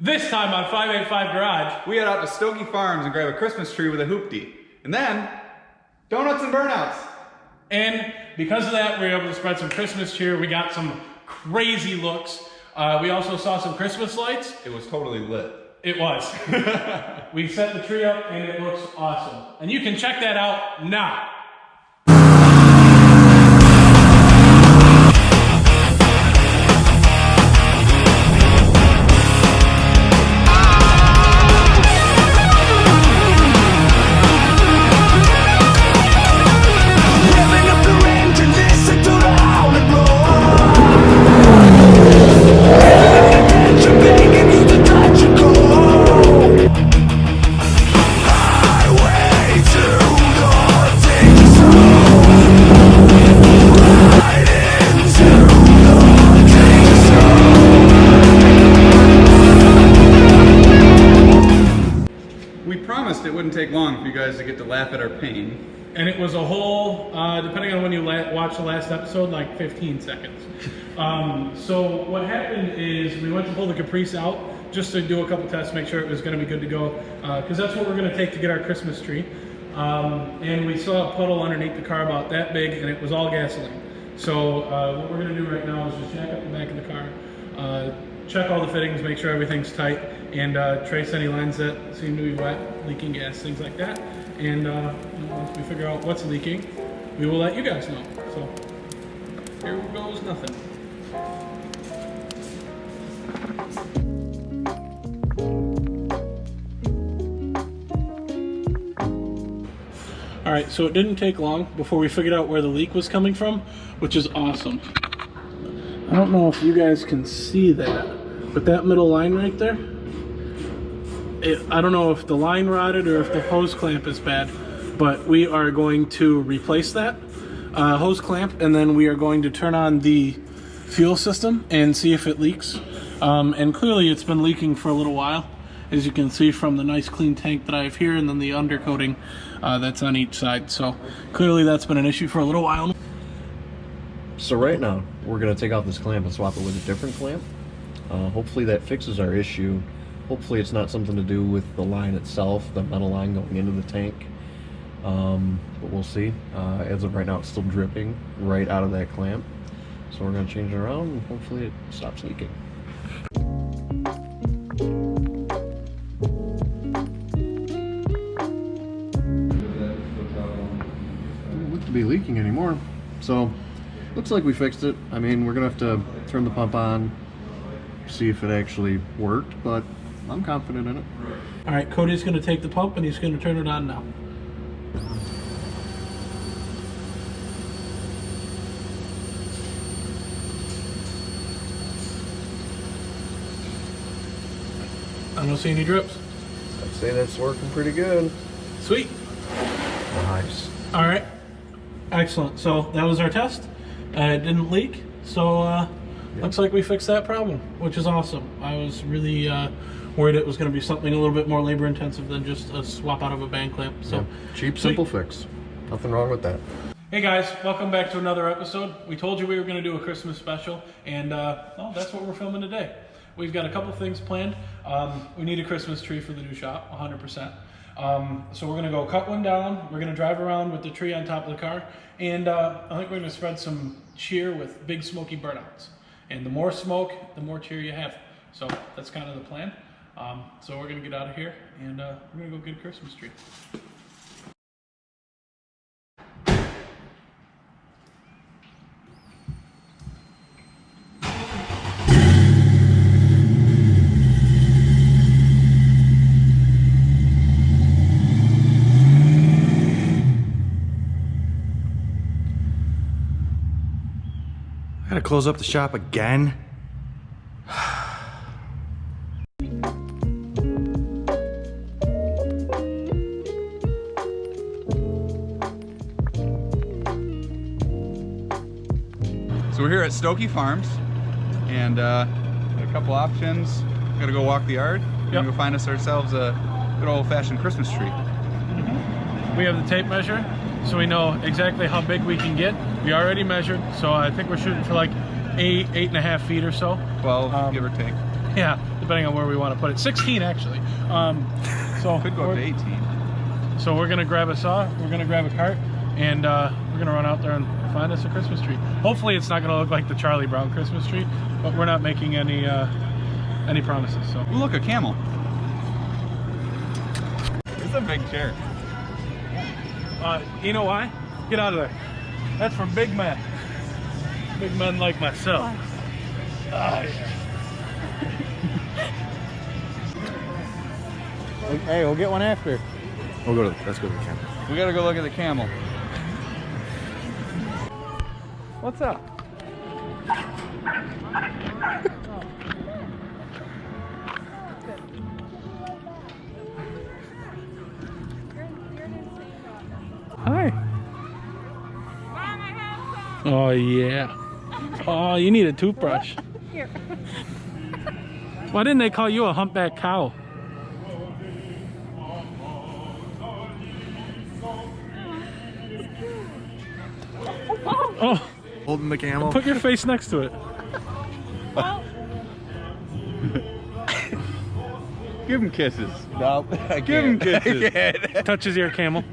This time on 585 Garage, we head out to Stokey Farms and grab a Christmas tree with a hoopty. And then, donuts and burnouts. And because of that, we were able to spread some Christmas cheer. We got some crazy looks. We also saw some Christmas lights. It was totally lit. It was. We set the tree up and it looks awesome. And you can check that out now. It wouldn't take long for you guys to get to laugh at our pain. And it was a whole, depending on when you watch the last episode, like 15 seconds. So what happened is we went to pull the Caprice out just to do a couple tests, make sure it was going to be good to go, because that's what we're going to take to get our Christmas tree. And we saw a puddle underneath the car about that big, and it was all gasoline. So what we're going to do right now is just jack up the back of the car, check all the fittings, make sure everything's tight, and trace any lines that seem to be wet, leaking gas, things like that. And once we figure out what's leaking, we will let you guys know. So here goes nothing. All right, so it didn't take long before we figured out where the leak was coming from, which is awesome. I don't know if you guys can see that, but that middle line right there, I don't know if the line rotted or if the hose clamp is bad, but we are going to replace that hose clamp, and then we are going to turn on the fuel system and see if it leaks. And clearly it's been leaking for a little while, as you can see from the nice clean tank that I have here and then the undercoating that's on each side. So clearly that's been an issue for a little while. So right now we're going to take out this clamp and swap it with a different clamp. Hopefully that fixes our issue. Hopefully it's not something to do with the line itself, the metal line going into the tank. But we'll see. As of right now, it's still dripping right out of that clamp. So we're going to change it around and hopefully it stops leaking. Doesn't look to be leaking anymore. So looks like we fixed it. I mean, we're going to have to turn the pump on, see if it actually worked, but I'm confident in it. All right, Cody's going to take the pump and he's going to turn it on now. I don't see any drips. I'd say that's working pretty good. Sweet. Nice. All right, excellent. So that was our test. It didn't leak, so looks like we fixed that problem, which is awesome. I was really worried it was going to be something a little bit more labor intensive than just a swap out of a band clamp. So yeah. Cheap, simple fix. Nothing wrong with that. Hey guys, welcome back to another episode. We told you we were going to do a Christmas special, and well, that's what we're filming today. We've got a couple things planned. We need a Christmas tree for the new shop, 100%. So we're going to go cut one down. We're going to drive around with the tree on top of the car, and I think we're going to spread some cheer with big smoky burnouts. And the more smoke, the more cheer you have. So that's kind of the plan. So we're going to get out of here, and we're going to go get a Christmas tree. I gotta close up the shop again. So we're here at Stokey Farms, and got a couple options. Gotta go walk the yard. We're gonna go find ourselves a good old-fashioned Christmas tree. We have the tape measure, so we know exactly how big we can get. We already measured, so I think we're shooting for like 8.5 feet or so. 12, give or take. Yeah, depending on where we want to put it. 16 actually. So Could go up to 18. So we're gonna grab a saw, we're gonna grab a cart, and we're gonna run out there and find us a Christmas tree. Hopefully it's not gonna look like the Charlie Brown Christmas tree, but we're not making any promises. So Ooh, look, a camel. It's a big chair. you know why? Get out of there. That's for big men. Big men like myself. Yeah. Hey, we'll get one after. Let's go to the camera. We gotta go look at the camel. What's up? Hi. Oh yeah. Oh, you need a toothbrush. Here. Why didn't they call you a humpback cow? Oh, Holding the camel. put your face next to it. Give him kisses. No, I Give him can't. kisses. Touches your camel.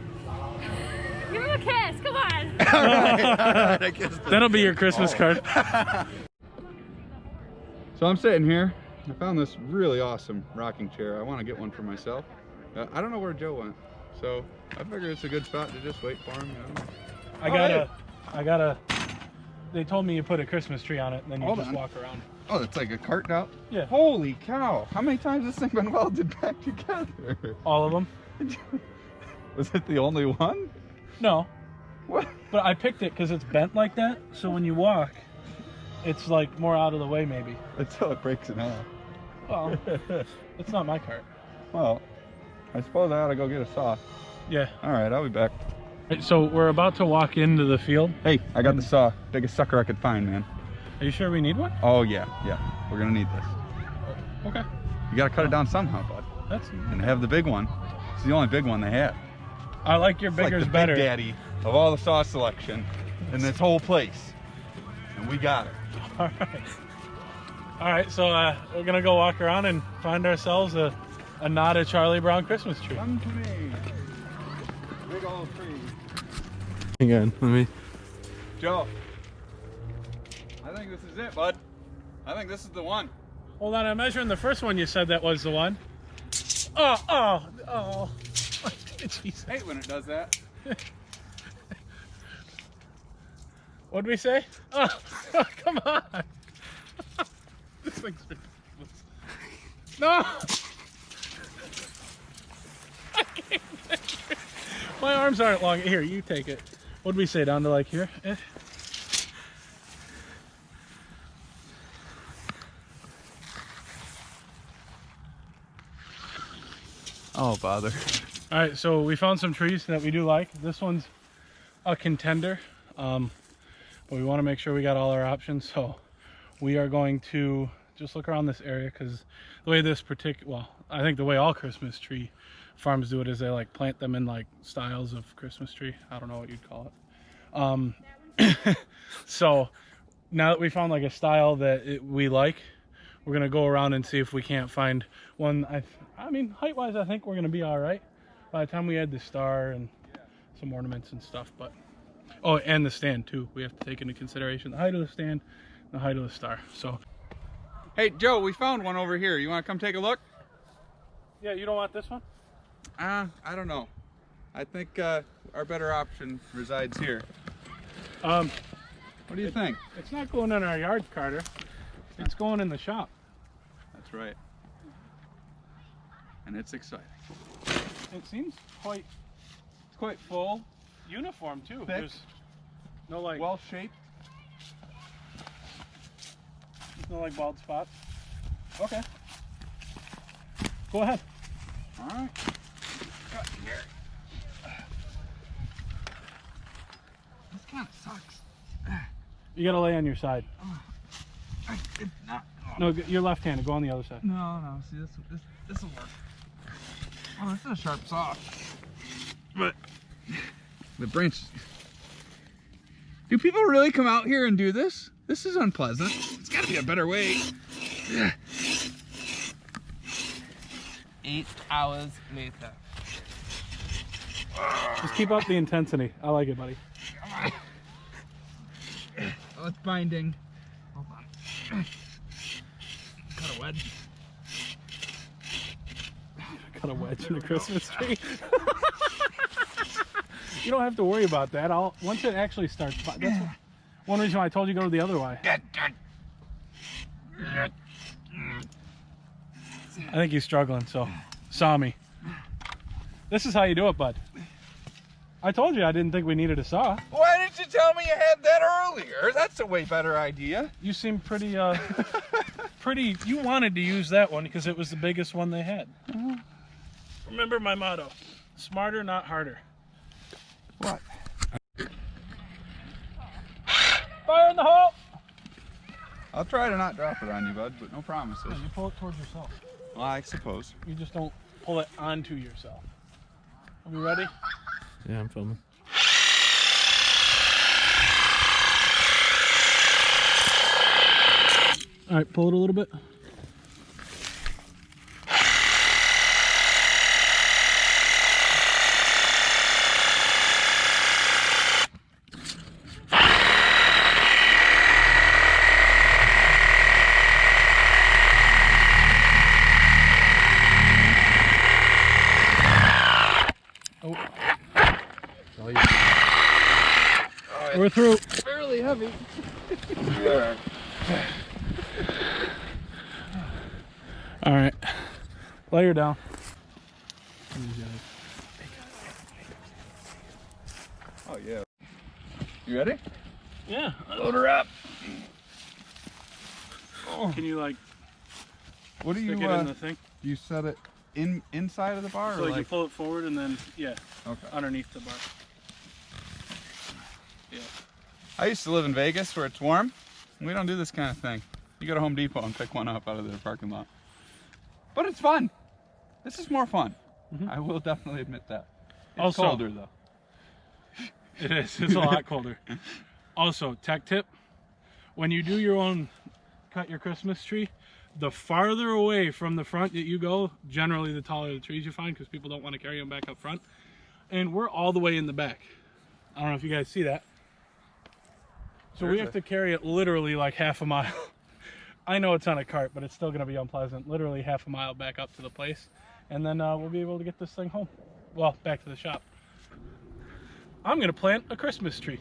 Give him a kiss. Come on. All right, I guess That'll be your Christmas card. So I'm sitting here. I found this really awesome rocking chair. I want to get one for myself. I don't know where Joe went, so I figured it's a good spot to just wait for him. You know? I gotta. They told me you put a Christmas tree on it, and then you Hold just on. walk around. Oh, it's like a cart now? Yeah. Holy cow! How many times has this thing been welded back together? All of them? Was it the only one? No, What? but I picked it because it's bent like that. So when you walk, it's like more out of the way, maybe. Until it breaks in half. Well, it's not my cart. Well, I suppose I ought to go get a saw. Yeah. All right, I'll be back. Right, so we're about to walk into the field. Hey, I got the saw. Biggest sucker I could find, man. Are you sure we need one? Oh yeah, yeah. We're gonna need this. Okay. You gotta cut it down somehow, bud. That's. And they have the big one. It's the only big one they have. I like your It's like bigger's the better. big daddy of all the saw selection in this whole place. And we got it. All right. All right. So we're gonna go walk around and find ourselves a not a Charlie Brown Christmas tree. Come to me. Big old tree. Again, let me. Joe, I think this is it, bud. I think this is the one. Hold on. I'm measuring the first one. You said that was the one. Oh. Jeez. I hate when it does that. What'd we say? Oh, come on. This thing's ridiculous. No! I can't measure it. My arms aren't long. Here, you take it. What'd we say? Down to like here? Oh, bother. All right, so we found some trees that we do like. This one's a contender, but we want to make sure we got all our options. So we are going to just look around this area because the way this I think the way all Christmas tree farms do it is they like plant them in like styles of Christmas tree. I don't know what you'd call it. So now that we found like a style that we like, we're gonna go around and see if we can't find one. I mean, height-wise, I think we're gonna be all right. By the time we add the star and some ornaments and stuff, but and the stand too. We have to take into consideration the height of the stand, the height of the star. So, Hey, Joe, we found one over here. You want to come take a look? yeah, you don't want this one? I don't know. I think our better option resides here. What do you think? It's not going in our yard, Carter. It's going in the shop. That's right. And it's exciting. It seems quite It's quite full, uniform too. thick, There's no like well shaped. there's no like bald spots. Okay. Go ahead. All right. Cut here. This kind of sucks. You gotta lay on your side. It's not. No, your left-handed. Go on the other side. No. See, this will work. Oh, this is a sharp saw. But the branch. Do people really come out here and do this? This is unpleasant. It's got to be a better way. 8 hours later. Just keep up the intensity. I like it, buddy. Oh, it's binding. Hold on. Got a wedge. Got a wedge in the Christmas tree. You don't have to worry about that. Once it actually starts. That's one reason why I told you to go the other way. I think he's struggling, so saw me. This is how you do it, bud. I told you I didn't think we needed a saw. Why didn't you tell me you had that earlier? That's a way better idea. You seem pretty, you wanted to use that one because it was the biggest one they had. Remember my motto, smarter, not harder. What? Fire in the hole! I'll try to not drop it on you, bud, but no promises. No, you pull it towards yourself. Well, I suppose. You just don't pull it onto yourself. Are we ready? Yeah, I'm filming. All right, pull it a little bit. We're through. Fairly heavy. All right, lay her down. Oh, yeah. You ready? Yeah. Load her up. Can you like What do stick you, it in the thing? you set it inside of the bar So or like you like? pull it forward and then Okay. underneath the bar. Yeah. I used to live in Vegas where it's warm. We don't do this kind of thing. You go to Home Depot and pick one up out of their parking lot. But it's fun. This is more fun. I will definitely admit that. It's Also- colder though. It is. It's a lot colder. Also, tech tip: when you do your own, cut your Christmas tree, the farther away from the front that you go, generally the taller the trees you find because people don't want to carry them back up front. And we're all the way in the back. I don't know if you guys see that. So we have to carry it literally like half a mile. I know it's on a cart, but it's still going to be unpleasant. Literally half a mile back up to the place. And then we'll be able to get this thing home. Well, back to the shop. I'm going to plant a Christmas tree.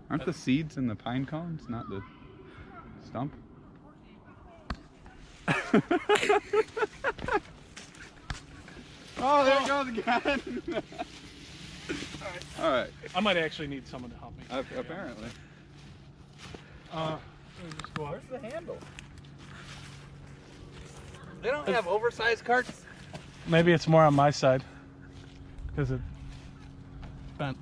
Aren't the seeds in the pine cones, not the stump? Oh, there it goes again. All right. I might actually need someone to help me. Apparently. Let me just go out. Where's the handle? They don't have oversized carts. Maybe it's more on my side because it bent.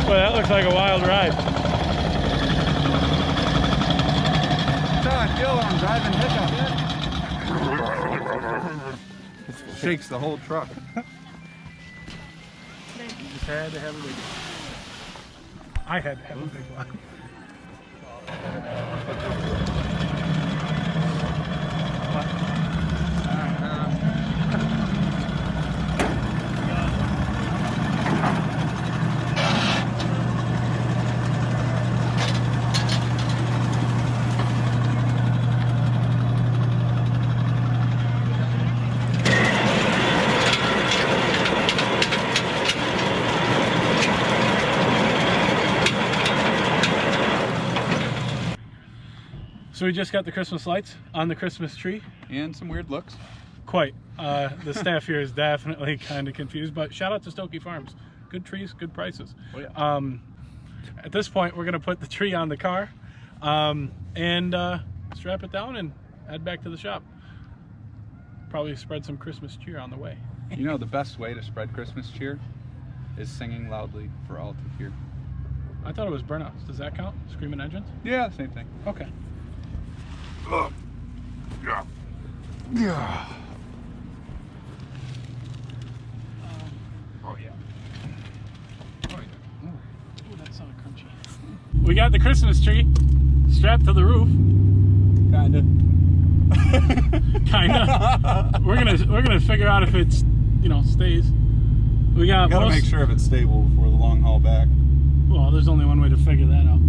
Boy, that looks like a wild ride. That's how I feel when I'm driving pickup. Shakes the whole truck. You just had to have a big one. I had to have a big one. So we just got the Christmas lights on the Christmas tree. And some weird looks. Quite. The staff here is definitely kind of confused, but shout out to Stokey Farms. Good trees, good prices. Oh, yeah. At this point, we're going to put the tree on the car and strap it down and head back to the shop. Probably spread some Christmas cheer on the way. You know, the best way to spread Christmas cheer is singing loudly for all to hear. I thought it was Burnouts. Does that count? Screaming engines? Yeah, same thing. Okay. Yeah. Oh yeah. Oh yeah. Ooh, that sounded crunchy. We got the Christmas tree strapped to the roof. Kinda. Kinda. We're gonna figure out if it's, you know, stays. We got. Gotta make sure if it's stable before the long haul back. Well, there's only one way to figure that out.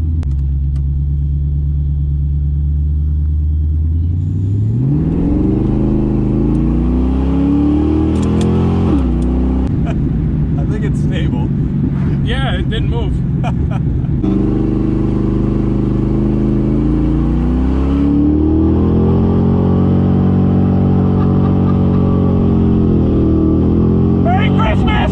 I think it's stable. Yeah, it didn't move. Merry Christmas!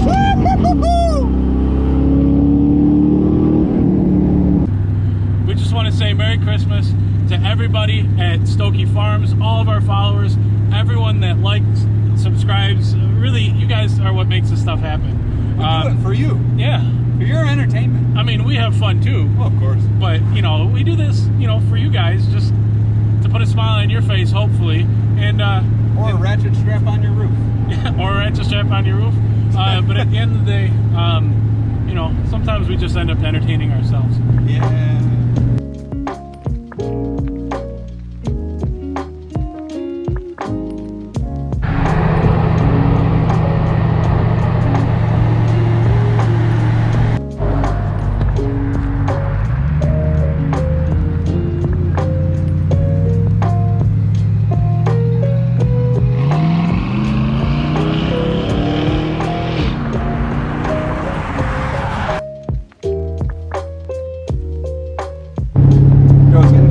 We just want to say Merry Christmas to everybody at Stokey Farms, all of our followers, everyone that likes, subscribes. Really, you guys are what makes this stuff happen. We do it for you. Yeah. For your entertainment. I mean, we have fun too. Well, of course. But, you know, we do this, you know, for you guys, just to put a smile on your face, hopefully. And, Or a ratchet strap on your roof. or a ratchet strap on your roof. But at the end of the day, you know, sometimes we just end up entertaining ourselves. Yeah.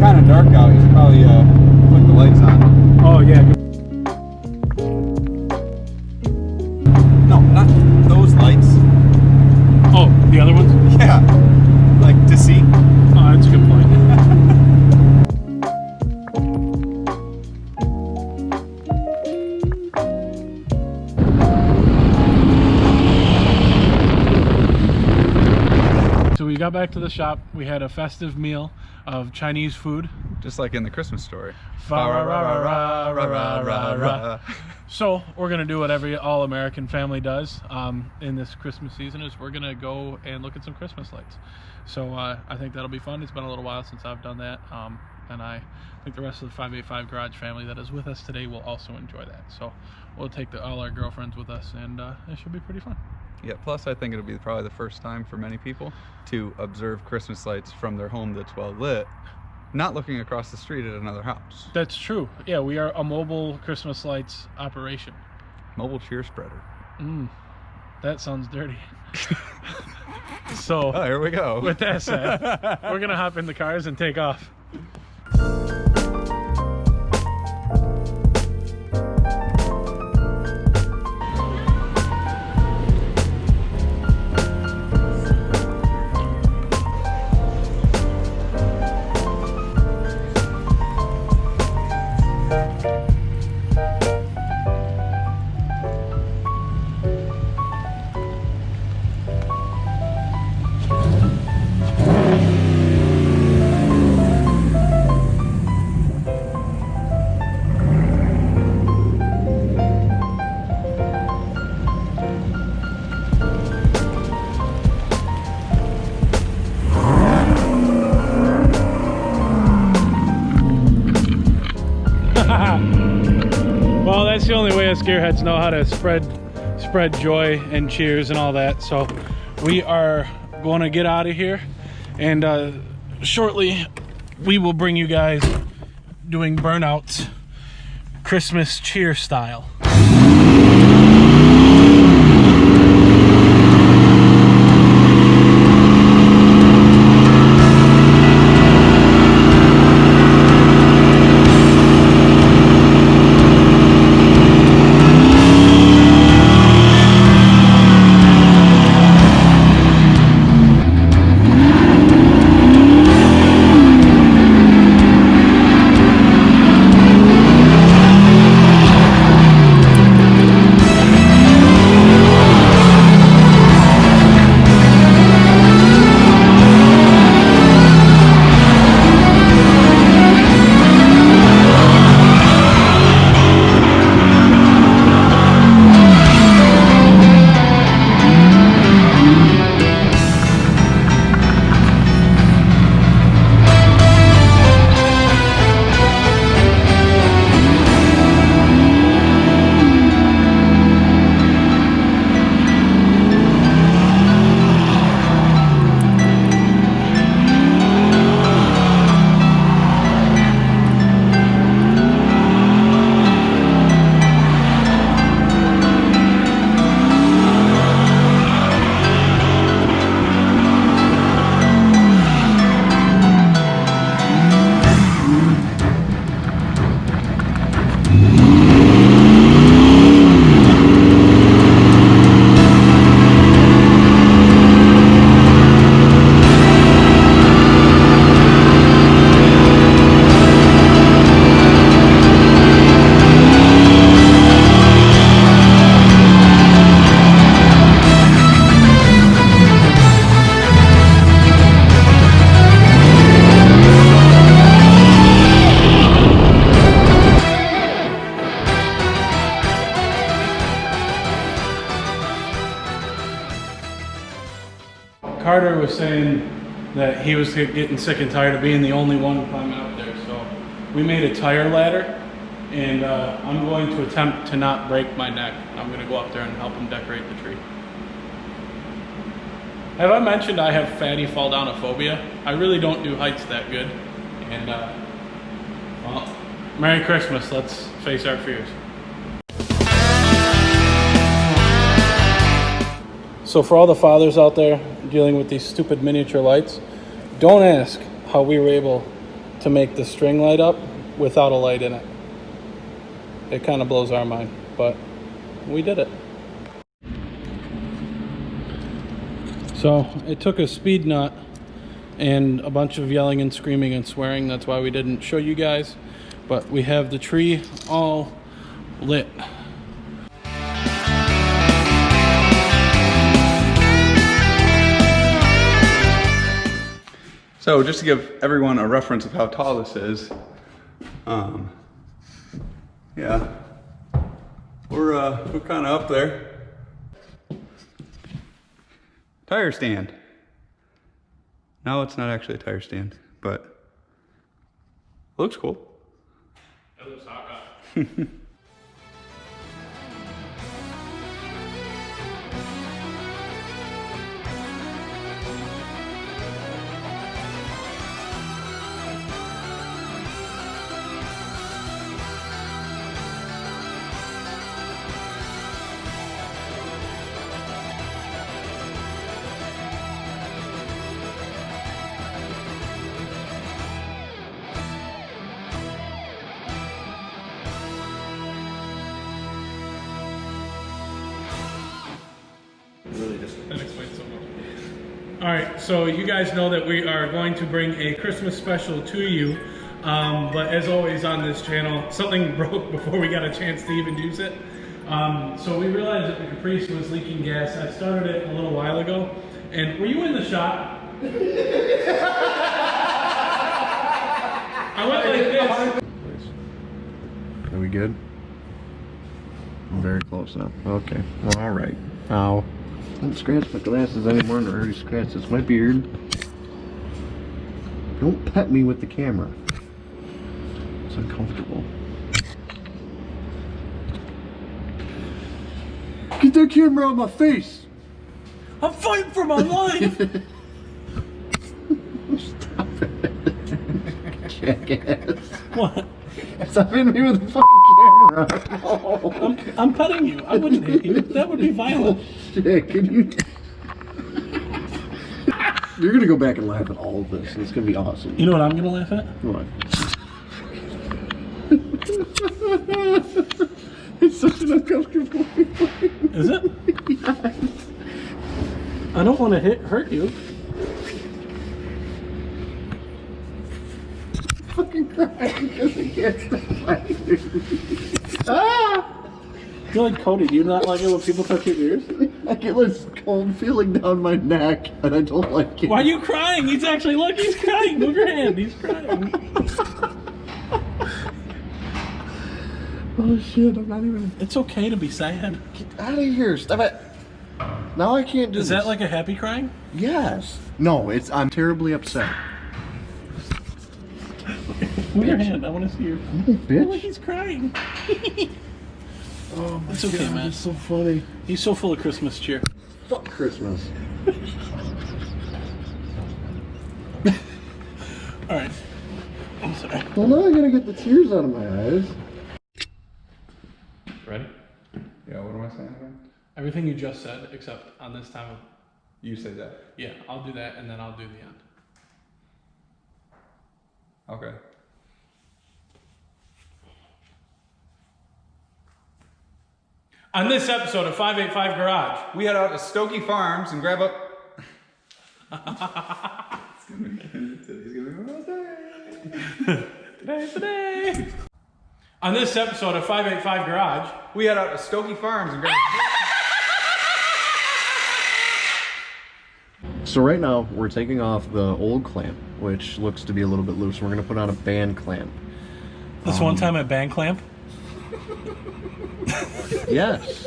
Kind of dark out. You should probably put the lights on. Oh, yeah. No, not those lights. Oh, the other ones? Yeah, like to see. Oh, that's a good point. So we got back to the shop. We had a festive meal of Chinese food. Just like in the Christmas story. So we're gonna do what every all-American family does in this Christmas season, is we're gonna go and look at some Christmas lights. So I think that'll be fun. It's been a little while since I've done that, and I think the rest of the 585 Garage family that is with us today will also enjoy that. So we'll take all our girlfriends with us, and it should be pretty fun. Yeah, plus I think it'll be probably the first time for many people to observe Christmas lights from their home that's well lit, not looking across the street at another house. That's true. Yeah, we are a mobile Christmas lights operation. Mobile cheer spreader. That sounds dirty. So Oh, here we go. with that said, we're gonna hop in the cars and take off. Well, that's the only way us gearheads know how to spread joy and cheers and all that. So we are going to get out of here, and shortly we will bring you guys doing Burnouts Christmas cheer style. Carter was saying that he was getting sick and tired of being the only one climbing up there, so we made a tire ladder, and I'm going to attempt to not break my neck. I'm going to go up there and help him decorate the tree. Have I mentioned I have fatty fall down phobia? I really don't do heights that good, and well, Merry Christmas. Let's face our fears. So for all the fathers out there dealing with these stupid miniature lights, don't ask how we were able to make the string light up without a light in it. It kind of blows our mind, but we did it. So it took a speed nut and a bunch of yelling and screaming and swearing. That's why we didn't show you guys, but we have the tree all lit. So just to give everyone a reference of how tall this is, yeah, we're kind of up there. Tire stand. No, it's not actually a tire stand, but it looks cool. It looks hot. That explains so much. All right, so you guys know that we are going to bring a Christmas special to you, but as always on this channel, something broke before we got a chance to even use it. So we realized that the Caprice was leaking gas. I started it a little while ago, and were you in the shop? I went like this. Are we good? I'm very close now. Okay. Well, all right. Ow. Don't scratch my glasses anymore, and I already scratched this. My beard. Don't pet me with the camera. It's uncomfortable. Get that camera out of my face! I'm fighting for my life! Stop it. Jackass. What? Stop hitting me with the fucking camera. No. I'm petting you. I wouldn't hit you. That would be violent. Shit, can you... You're gonna go back and laugh at all of this, and it's gonna be awesome. You know what I'm gonna laugh at? What? It's such an uncomfortable feeling. Is it? Yes. I don't want to hurt you. Fucking crying because I can't stop laughing. Ah! You're like Cody. Do you not like it when people touch your ears? I get this cold feeling down my neck, and I don't like it. Why are you crying? He's actually, look, he's crying. Move your hand. He's crying. Oh shit, I'm not even... It's okay to be sad. Get out of here, stop it. Now I can't do Is this. that like a happy crying? Yes. No, I'm terribly upset. Move your hand. I want to see your... Oh, bitch. Oh, look, he's crying. Oh my It's okay, God, man. it's so funny. He's so full of Christmas cheer. Fuck Christmas. All right. I'm sorry. Well, now I gotta get the tears out of my eyes. Ready? Yeah, what am I saying again? Everything you just said, except on this time of... You say that. Yeah, I'll do that, and then I'll do the end. Okay. On this episode of 585 Garage, We head out to Stokey Farms and grab up. today's the day. On this episode of 585 Garage, We head out to Stokey Farms and grab. So right now, we're taking off the old clamp, which looks to be a little bit loose. We're gonna put on a band clamp. this one time at Band Clamp. Yes.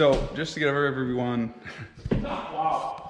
So just to give everyone Wow.